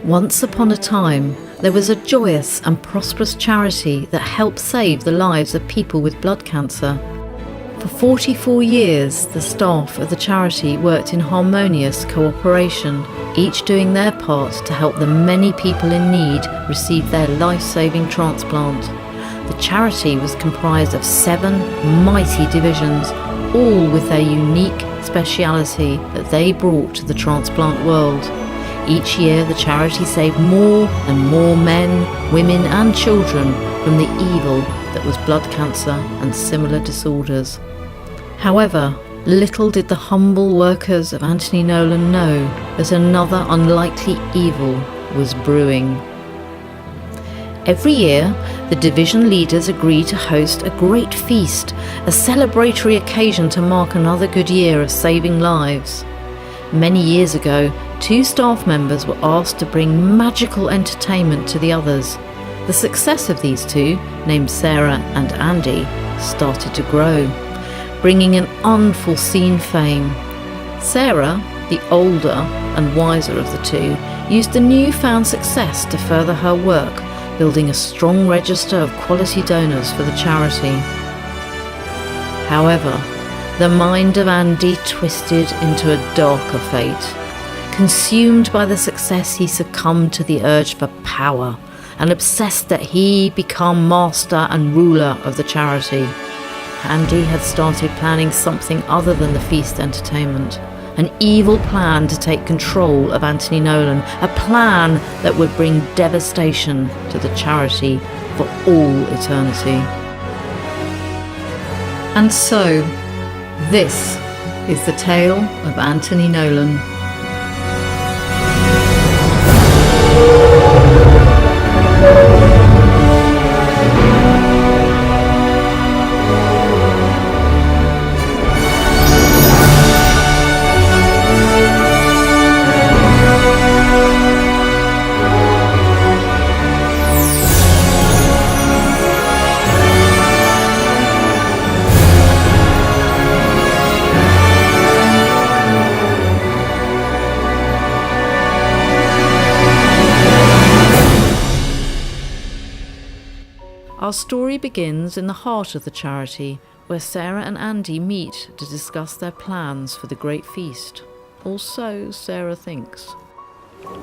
Once upon a time, there was a joyous and prosperous charity that helped save the lives of people with blood cancer. For 44 years, the staff of the charity worked in harmonious cooperation, each doing their part to help the many people in need receive their life-saving transplant. The charity was comprised of 7 mighty divisions, all with their unique speciality that they brought to the transplant world. Each year, the charity saved more and more men, women and children from the evil that was blood cancer and similar disorders. However, little did the humble workers of Anthony Nolan know that another unlikely evil was brewing. Every year, the division leaders agree to host a great feast, a celebratory occasion to mark another good year of saving lives. Many years ago, 2 staff members were asked to bring magical entertainment to the others. The success of these 2, named Sarah and Andy, started to grow, bringing an unforeseen fame. Sarah, the older and wiser of the 2, used the newfound success to further her work, building a strong register of quality donors for the charity. However, the mind of Andy twisted into a darker fate. Consumed by the success, he succumbed to the urge for power and obsessed that he become master and ruler of the charity. Andy had started planning something other than the feast entertainment, an evil plan to take control of Anthony Nolan, a plan that would bring devastation to the charity for all eternity. And so, this is the tale of Anthony Nolan. Our story begins in the heart of the charity, where Sarah and Andy meet to discuss their plans for the great feast. Or so Sarah thinks.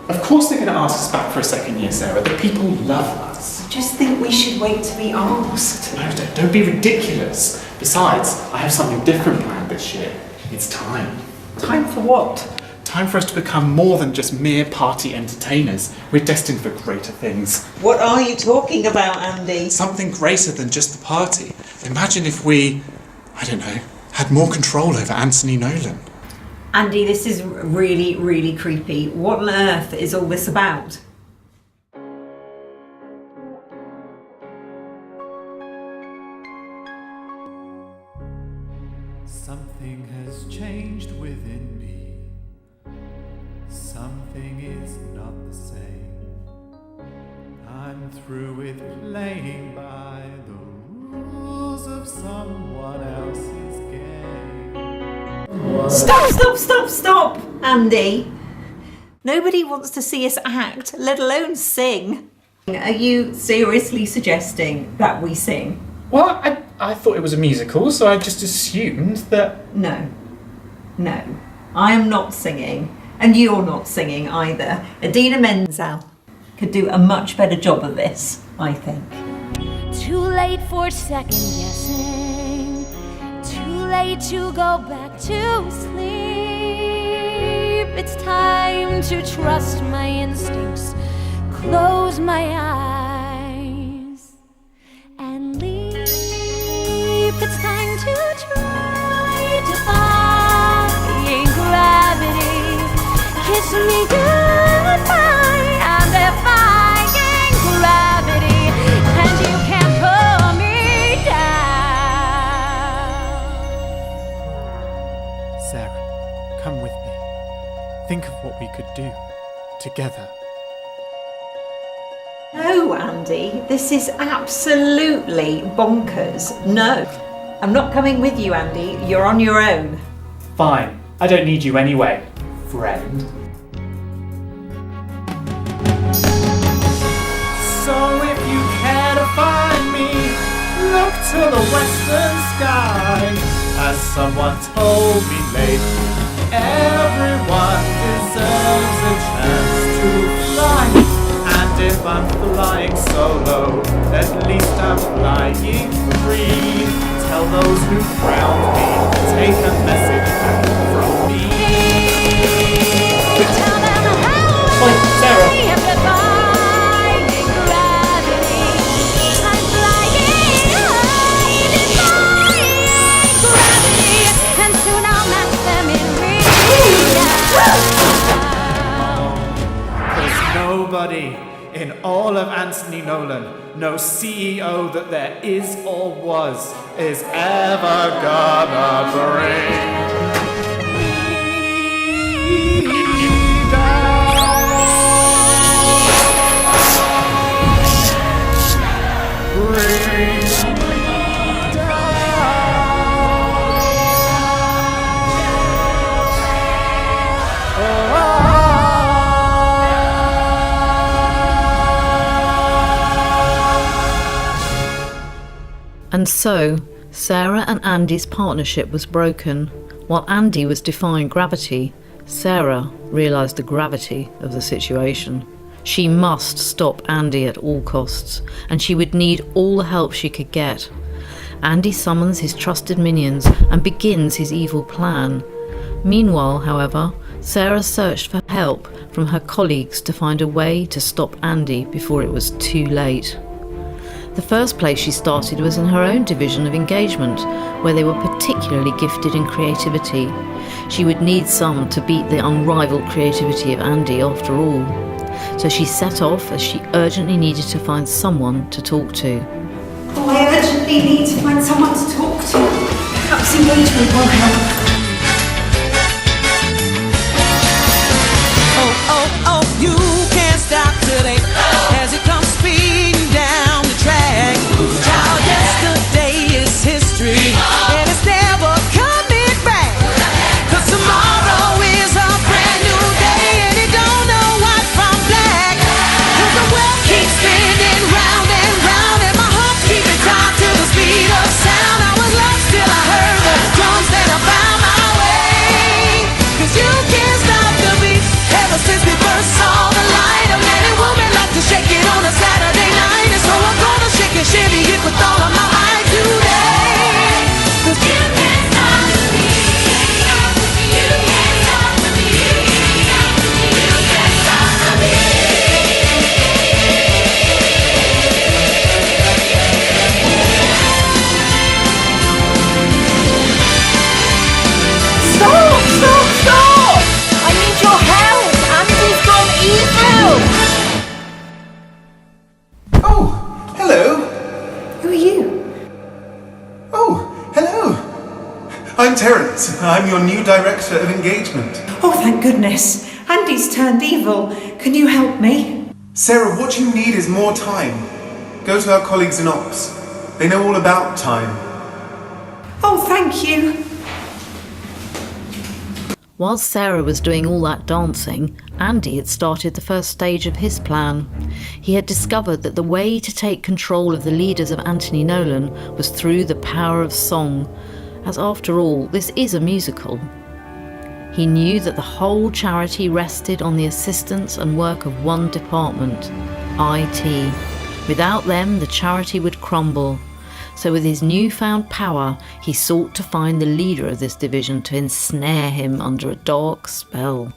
Of course they're going to ask us back for a second year, Sarah. The people love us. I just think we should wait to be asked. No, don't be ridiculous. Besides, I have something different planned this year. It's time. Time for what? Time for us to become more than just mere party entertainers. We're destined for greater things. What are you talking about, Andy? Something greater than just the party. Imagine if we, had more control over Anthony Nolan. Andy, this is really, really creepy. What on earth is all this about? Something has changed within me. Something is not the same. I'm through with playing by the rules of someone else's game. Stop, Andy. Nobody wants to see us act, let alone sing. Are you seriously suggesting that we sing? Well, I thought it was a musical, so I just assumed that... No. I am not singing. And you're not singing either. Adina Menzel could do a much better job of this, I think. Too late for second guessing. Too late to go back to sleep. It's time to trust my instincts. Close my eyes and leap. It's time to try defying gravity. Kiss me goodbye, I'm defying gravity, and you can't pull me down. Sarah, come with me. Think of what we could do together. No, Andy, this is absolutely bonkers. No, I'm not coming with you, Andy. You're on your own. Fine, I don't need you anyway, friend. So if you care to find me, look to the western sky. As someone told me late, everyone deserves a chance to fly. And if I'm flying solo, at least I'm flying free. Tell those who frown me, take a message back from me. Tell them how Sarah. I am defying gravity. I'm flying high, defying gravity, and soon I'll match them in reality. 'Cause nobody in all of Anthony Nolan, no CEO that there is or was, is ever gonna bring me down. Bring me And so, Sarah and Andy's partnership was broken. While Andy was defying gravity, Sarah realised the gravity of the situation. She must stop Andy at all costs, and she would need all the help she could get. Andy summons his trusted minions and begins his evil plan. Meanwhile, however, Sarah searched for help from her colleagues to find a way to stop Andy before it was too late. The first place she started was in her own division of engagement, where they were particularly gifted in creativity. She would need some to beat the unrivaled creativity of Andy after all. So she set off as she urgently needed to find someone to talk to. Oh, I urgently need to find someone to talk to. Perhaps engagement will help. Oh, you can't stop today as it comes speeding down the track. Child, yesterday is history and it's never coming back. 'Cause tomorrow is a brand new day and you don't know white from black. 'Cause the world keeps spinning round and round and my heart keeping time to the speed of sound. I was lost till I heard the drums and I found my way. 'Cause you can't stop the beat. Ever since we first saw the light, a man and woman like to shake it on a Saturday night. And so I'm gonna shake and shimmy it with all of my might today. 'Cause you can't stop the beat. You can't stop the beat. You can't stop the Stop! I need your help! Andy's gone evil! Oh, hello. Who are you? Oh, hello. I'm Terence. I'm your new director of engagement. Oh, thank goodness. Andy's turned evil. Can you help me? Sarah, what you need is more time. Go to our colleagues in ops. They know all about time. Oh, thank you. While Sarah was doing all that dancing, Andy had started the first stage of his plan. He had discovered that the way to take control of the leaders of Anthony Nolan was through the power of song, as after all, this is a musical. He knew that the whole charity rested on the assistance and work of one department, IT. Without them, the charity would crumble. So with his newfound power, he sought to find the leader of this division to ensnare him under a dark spell.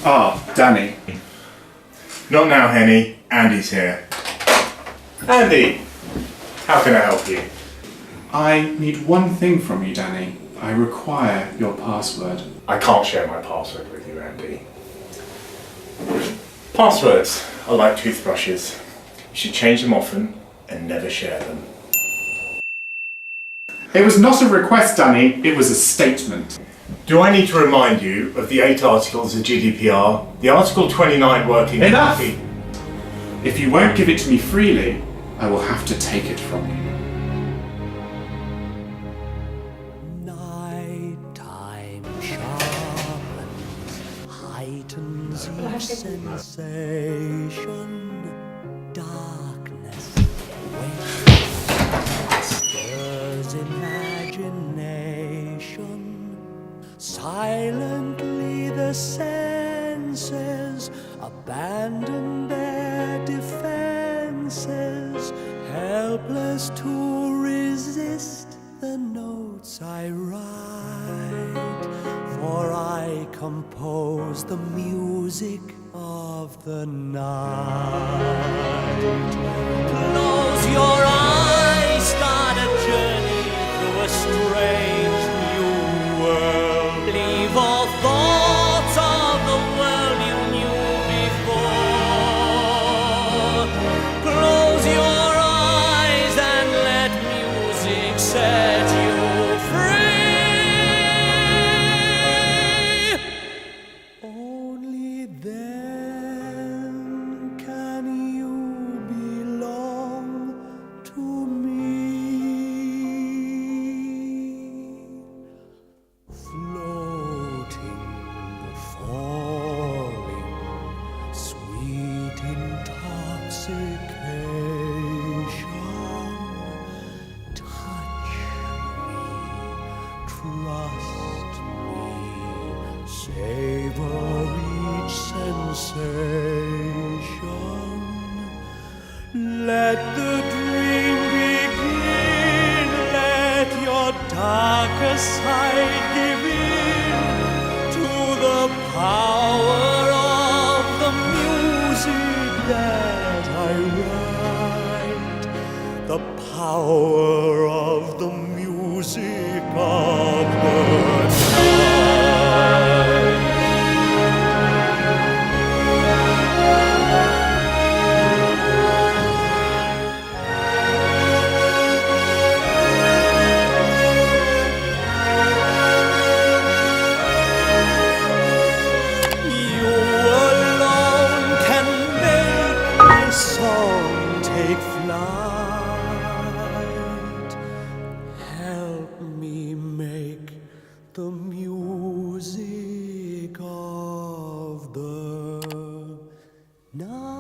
Ah, Danny. Not now, Henny. Andy's here. Andy, how can I help you? I need one thing from you, Danny. I require your password. I can't share my password with you, Andy. Passwords are like toothbrushes. You should change them often and never share them. It was not a request, Danny. It was a statement. Do I need to remind you of the 8 articles of GDPR? The Article 29 working... Enough! If you won't give it to me freely, I will have to take it from you. Darkness stirs imagination. Silently the senses abandon their defenses, helpless to resist the notes I write. For I compose the music of the night. Close your eyes, start a journey through a strange new world. Leave all thoughts of the world you knew before. Close your eyes and let music set you free. Only then can you belong to me. Floating, falling, sweet intoxication. Touch me, trust me, savor each sensation. Let the dream begin, let your darker side give in to the power of the music that I write, the power of the music of the night. You alone can make my song take flight. Help me make the music of the night.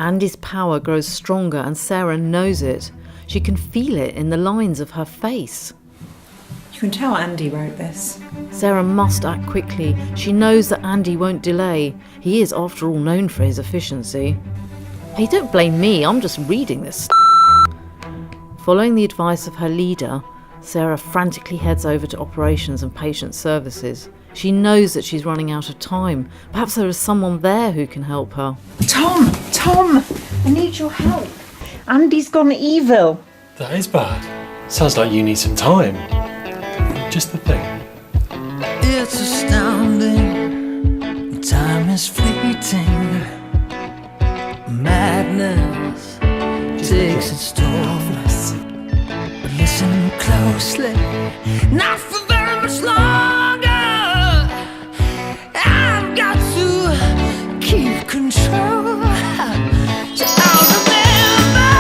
Andy's power grows stronger and Sarah knows it. She can feel it in the lines of her face. You can tell Andy wrote this. Sarah must act quickly. She knows that Andy won't delay. He is, after all, known for his efficiency. Hey, don't blame me, I'm just reading this. Following the advice of her leader, Sarah frantically heads over to operations and patient services. She knows that she's running out of time. Perhaps there is someone there who can help her. Tom, I need your help. Andy's gone evil. That is bad. Sounds like you need some time. Just the thing. It's astounding, time is fleeting. Madness takes its toll. But listen closely, not for very much longer. I've got to keep control. So I'll remember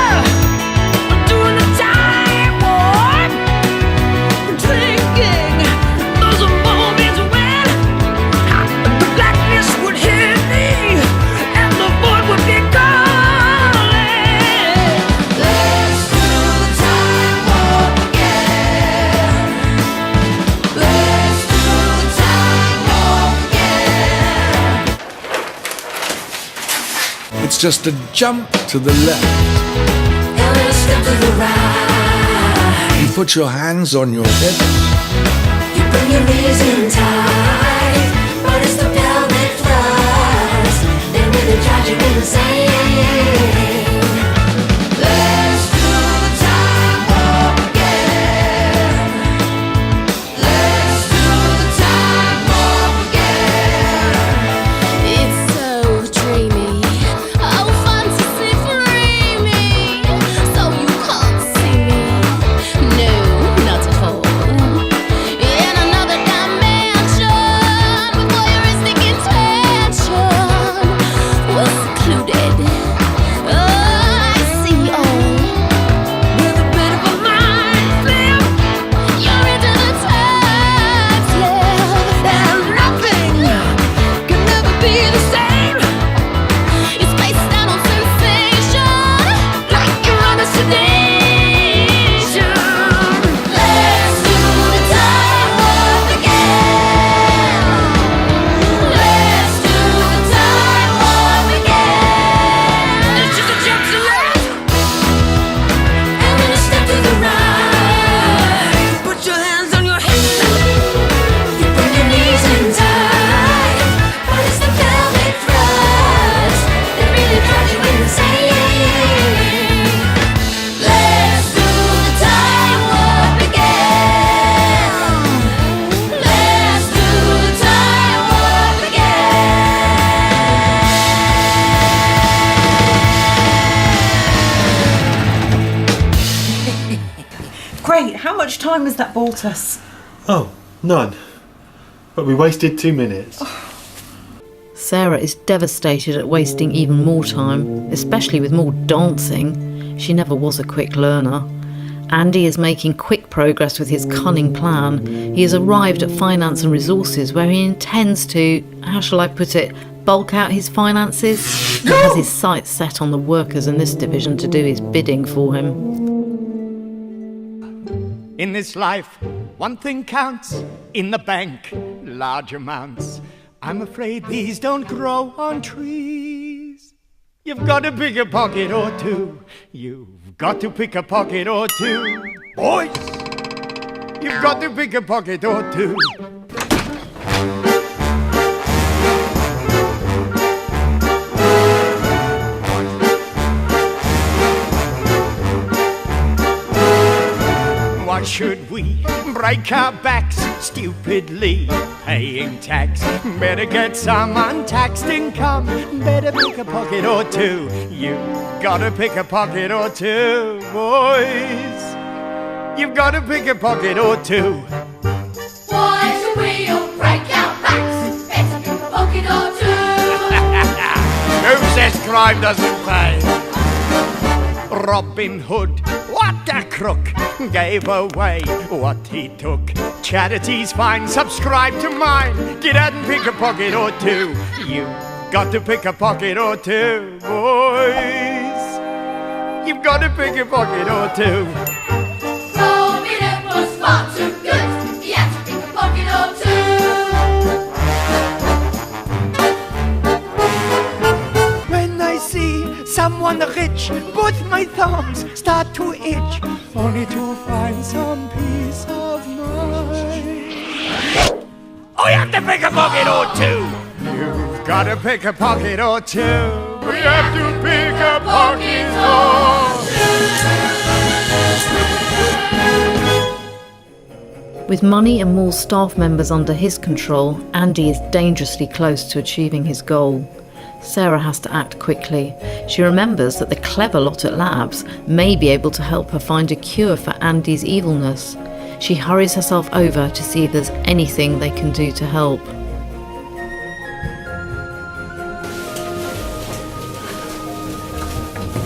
doing the time warp, drinking. Those are moments when the blackness would hit me and the void would be calling. Let's do the time warp again. Let's do the time warp again. It's just a jump to the left. And a step to the right. You put your hands on your hips. You bring your knees in tight, but it's the pelvic thrust. Then with the tragic insane. Let's do the time warp again. Let's do the time warp again. It's so dreamy, oh fantasy dreamy. So you can't see me, no, not at all. much time has that bought us? Oh, none. But we wasted 2 minutes. Sarah is devastated at wasting even more time, especially with more dancing. She never was a quick learner. Andy is making quick progress with his cunning plan. He has arrived at finance and resources where he intends to, how shall I put it, bulk out his finances. He has his sights set on the workers in this division to do his bidding for him. In this life, one thing counts. In the bank, large amounts. I'm afraid these don't grow on trees. You've got to pick a pocket or two. You've got to pick a pocket or two. Boys, you've got to pick a pocket or two. Why should we break our backs stupidly paying tax? Better get some untaxed income. Better pick a pocket or two. You've gotta pick a pocket or two, boys. You've gotta pick a pocket or two. Why should we all break our backs? Better pick a pocket or two. Who says crime doesn't pay? Robin Hood, what a crook, gave away what he took. Charity's fine, subscribe to mine. Get out and pick a pocket or two. You've got to pick a pocket or two, boys. You've got to pick a pocket or two. Robin Hood was far too good. He had to pick a pocket or two. When I see someone rich, both my thumbs start to itch, only to find some peace of mind. Oh, you have to pick a pocket or two. You've got to pick a pocket or two. We have to pick a pocket or two. With money and more staff members under his control, Andy is dangerously close to achieving his goal. Sarah has to act quickly. She remembers that the clever lot at Labs may be able to help her find a cure for Andy's evilness. She hurries herself over to see if there's anything they can do to help.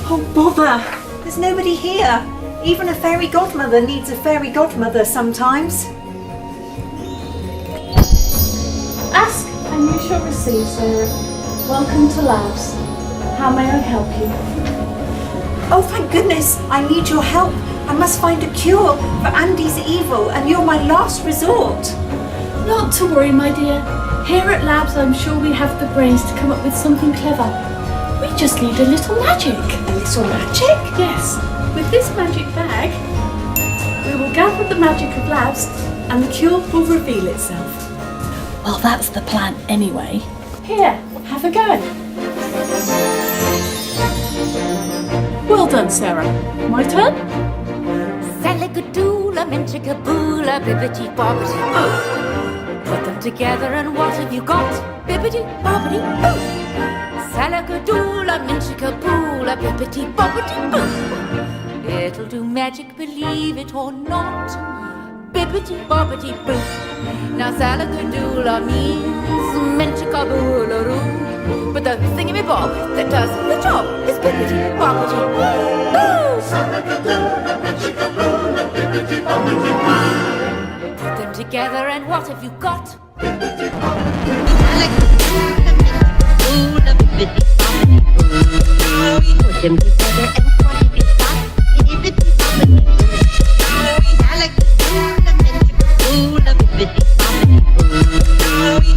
Oh, bother! There's nobody here. Even a fairy godmother needs a fairy godmother sometimes. Ask and you shall receive, Sarah. Welcome to Labs. How may I help you? Oh, thank goodness! I need your help. I must find a cure for Andy's evil, and you're my last resort. Not to worry, my dear. Here at Labs, I'm sure we have the brains to come up with something clever. We just need a little magic. A little magic? Yes. With this magic bag, we will gather the magic of Labs, and the cure will reveal itself. Well, that's the plan anyway. Here, have a go. Well done, Sarah. My turn? Salagadoola, minchikaboola, bibbidi bobbidi boo. Put them together and what have you got? Bibbidi bobbidi boo. Salagadoola, minchikaboola, bibbidi bobbidi boo. It'll do magic, believe it or not. Bibbidi bobbidi boo. Now salagadoola means minchikaboola-roo. But the thingamy-bob that does the job is bibbidi bobbidi boo. Salagadoola, minchikaboola, bibbidi bobbidi boo. Put them together and what have you got? Bibbidi bobbidi boo. Put them together and what have you got? Bibbidi bobbidi boo. Salagadoola, minchikaboola, bibbidi bobbidi boo.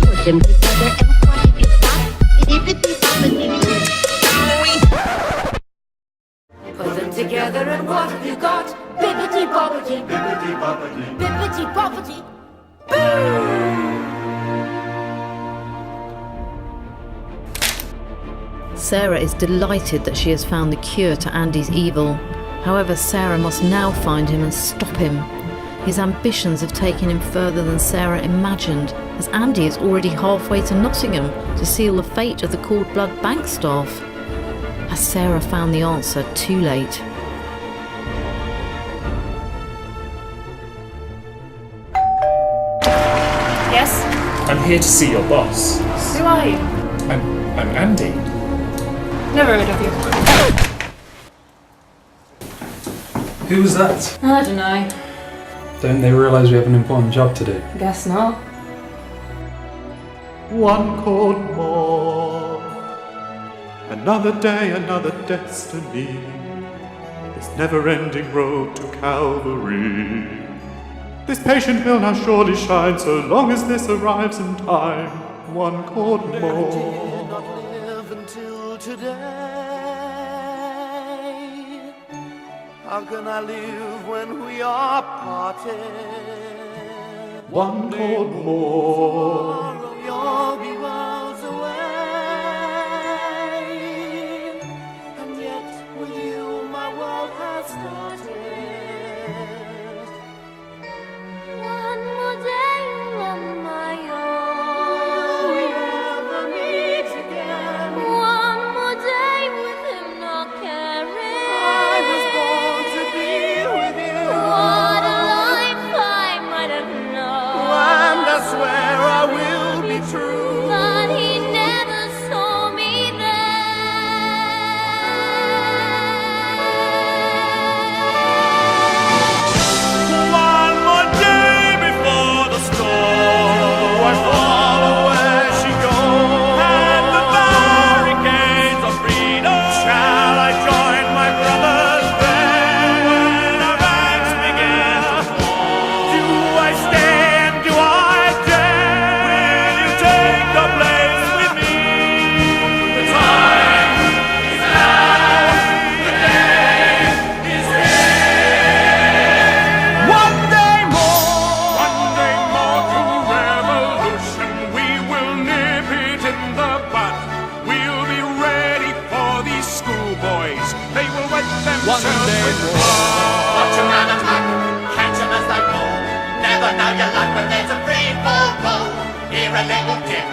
Put them together and what have you got? Bibbidi bobbidi boo. Put them together and what have you got? Bibbidi bobbidi, bibbidi bobbidi, bibbidi bobbidi, boo! Sarah is delighted that she has found the cure to Andy's evil. However, Sarah must now find him and stop him. His ambitions have taken him further than Sarah imagined, as Andy is already halfway to Nottingham to seal the fate of the Cord Blood bank staff. Has Sarah found the answer too late? I'm here to see your boss. Who are you? I'm Andy. Never heard of you. Who was that? I don't know. Don't they realise we have an important job to do? Guess not. One chord more. Another day, another destiny. This never-ending road to Calvary. This patient will now surely shine so long as this arrives in time. One chord more. Did not live until today. How can I live when we are parted? One chord more. Tomorrow you'll be worlds away. And yet with you my world has started. One more day on my own. We never meet again. One more day with him not caring. I was born to be with you. What a life I might have known. And I swear I will be true. But he never saw me One more day before the storm. I follow where she goes. And the barricades of freedom. Shall I join my brothers there? When our backs begin to fall. Do I stand? Do I dare? Will you take the place with me? The time is now. The day is here. One day more to revolution. We will nip it in the bud. We'll be ready for these schoolboys. They will wet themselves with blood. Watch a man attack, catch 'em as they fall. Never know your luck when there's a free fall goal. Here a little dip,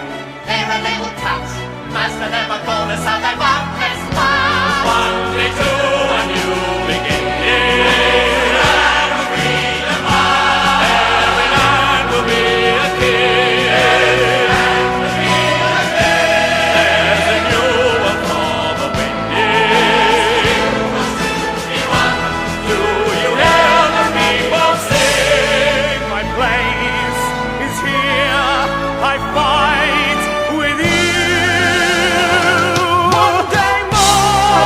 here a little touch. Master never called us how they want this much. One day to a new beginning. Land of freedom high. Every night will be a king. Land of freedom there's a new one for the winning. Do you hear the people sing? My place is here. I fight with you. One day more.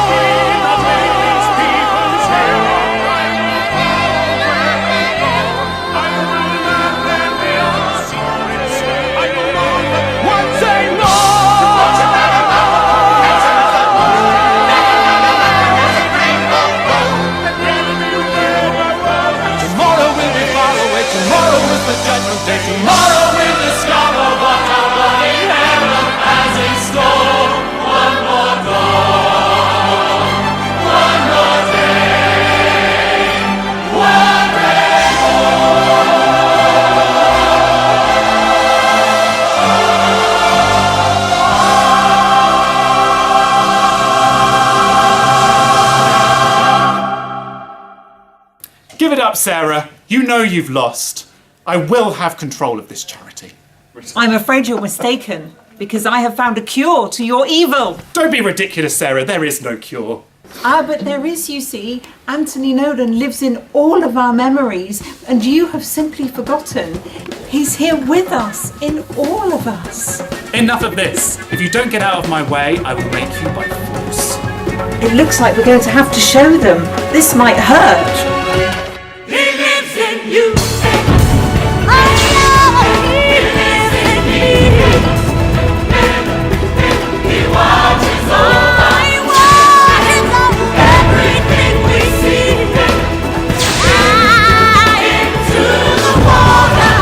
I bring these people cheering. I will let them be our secrets. I will want them one day more. Watch a man attack, catch 'em as they fall. Never know your luck when there's a free fall goal. Tomorrow will be far away. Tomorrow is the judgment day. Tomorrow we'll discover what our bloody heaven has in store. One more dawn, one more day, one day Give it up, Sarah. You know you've lost. I will have control of this charity. I'm afraid you're mistaken, because I have found a cure to your evil. Don't be ridiculous, Sarah. There is no cure. Ah, but there is, you see. Anthony Nolan lives in all of our memories, and you have simply forgotten. He's here with us, in all of us. Enough of this. If you don't get out of my way, I will make you by force. It looks like we're going to have to show them. This might hurt. He lives in you. He watches over everything we see. Into the water,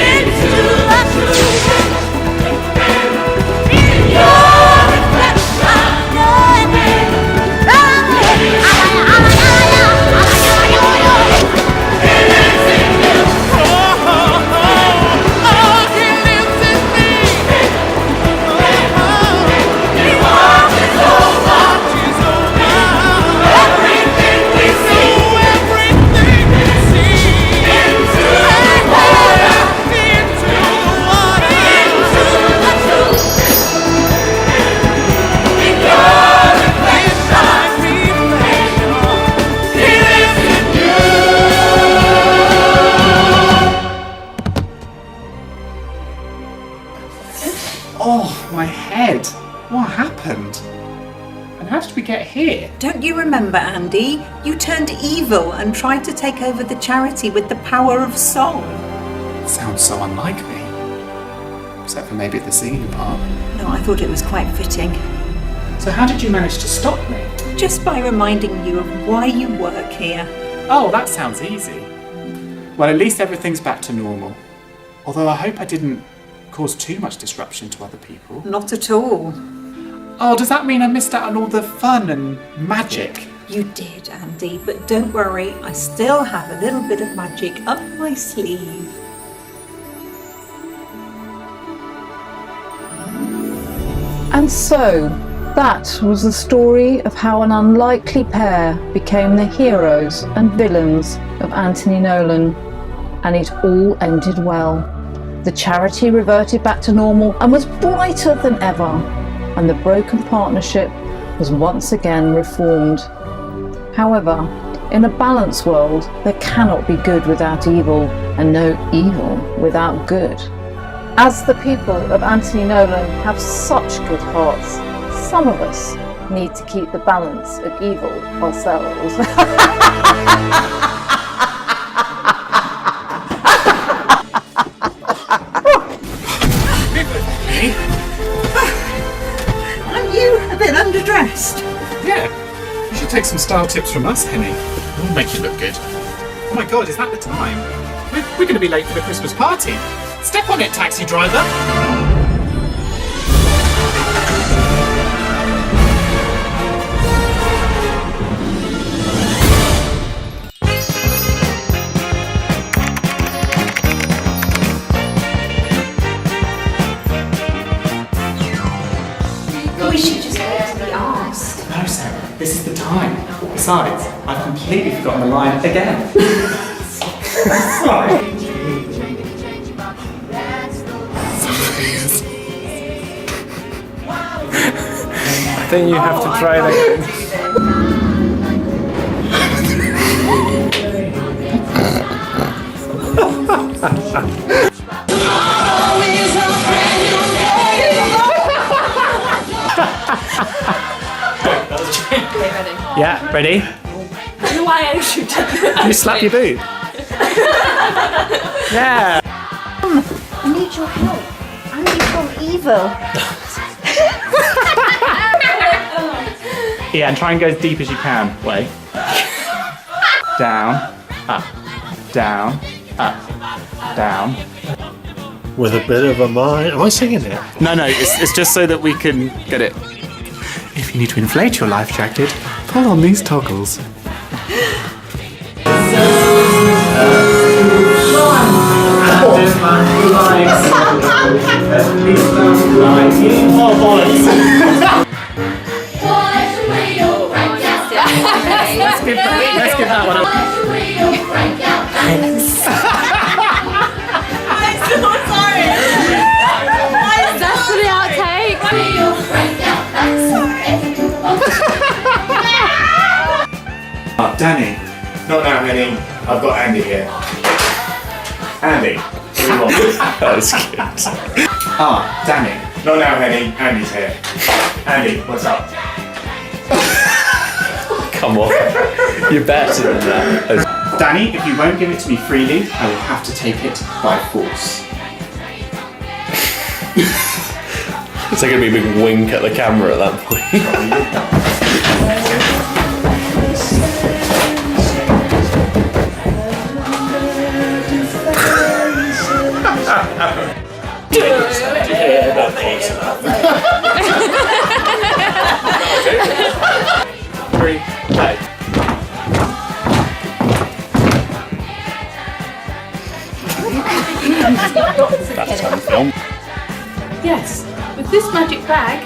into the truth. Your reflection, Oh, my head. What happened? And how did we get here? Don't you remember, Andy? You turned evil and tried to take over the charity with the power of song. Sounds so unlike me. Except for maybe the singing part. No, I thought it was quite fitting. So how did you manage to stop me? Just by reminding you of why you work here. Oh, that sounds easy. Well, at least everything's back to normal. Although I hope I didn't cause too much disruption to other people. Not at all. Oh, does that mean I missed out on all the fun and magic? You did, Andy, but don't worry, I still have a little bit of magic up my sleeve. And so, that was the story of how an unlikely pair became the heroes and villains of Anthony Nolan. And it all ended well. The charity reverted back to normal and was brighter than ever. And the broken partnership was once again reformed. However, in a balanced world, there cannot be good without evil, and no evil without good. As the people of Anthony Nolan have such good hearts, some of us need to keep the balance of evil ourselves. Aren't you a bit underdressed? Yeah. You should take some style tips from us, Henny. We'll make you look good. Oh my god, is that the time? We're going to be late for the Christmas party. Step on it, taxi driver. We should just wait to be asked. No, Sarah, this is the time. Besides, I've completely forgotten the line again. Sorry. I think you have to try it again. Yeah, ready? I don't know why I should do that. You slap your boot. Yeah. I need your help. I'm from evil. Yeah, and try and go as deep as you can. Way. Down, up, down, up, down. With a bit of a mind. Am I singing it? No, it's just so that we can get it. If you need to inflate your life jacket, pull on these toggles. Let's give that one up. I'm so sorry. That's for the outtake. Oh, Danny. Not now, Henny. I've got Andy here. Andy, what do you want? That was good. Danny. Not now, Henny. Andy's here. Andy, what's up? Come on. You're better than that. Danny, if you won't give it to me freely, I will have to take it by force. It's like a big wink at the camera at that point. Three, play. That's on film. Yes, with this magic bag.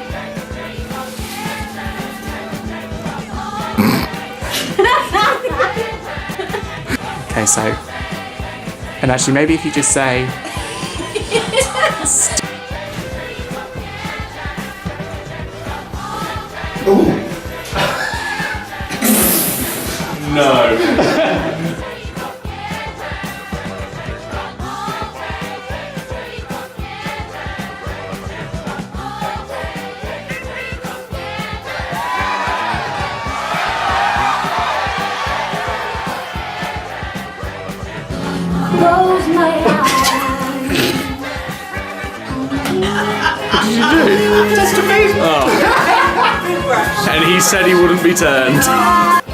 Okay, so. And actually, maybe if you just say. No. close my eyes. What did you do? Just a bit. Oh. And he said he wouldn't be turned.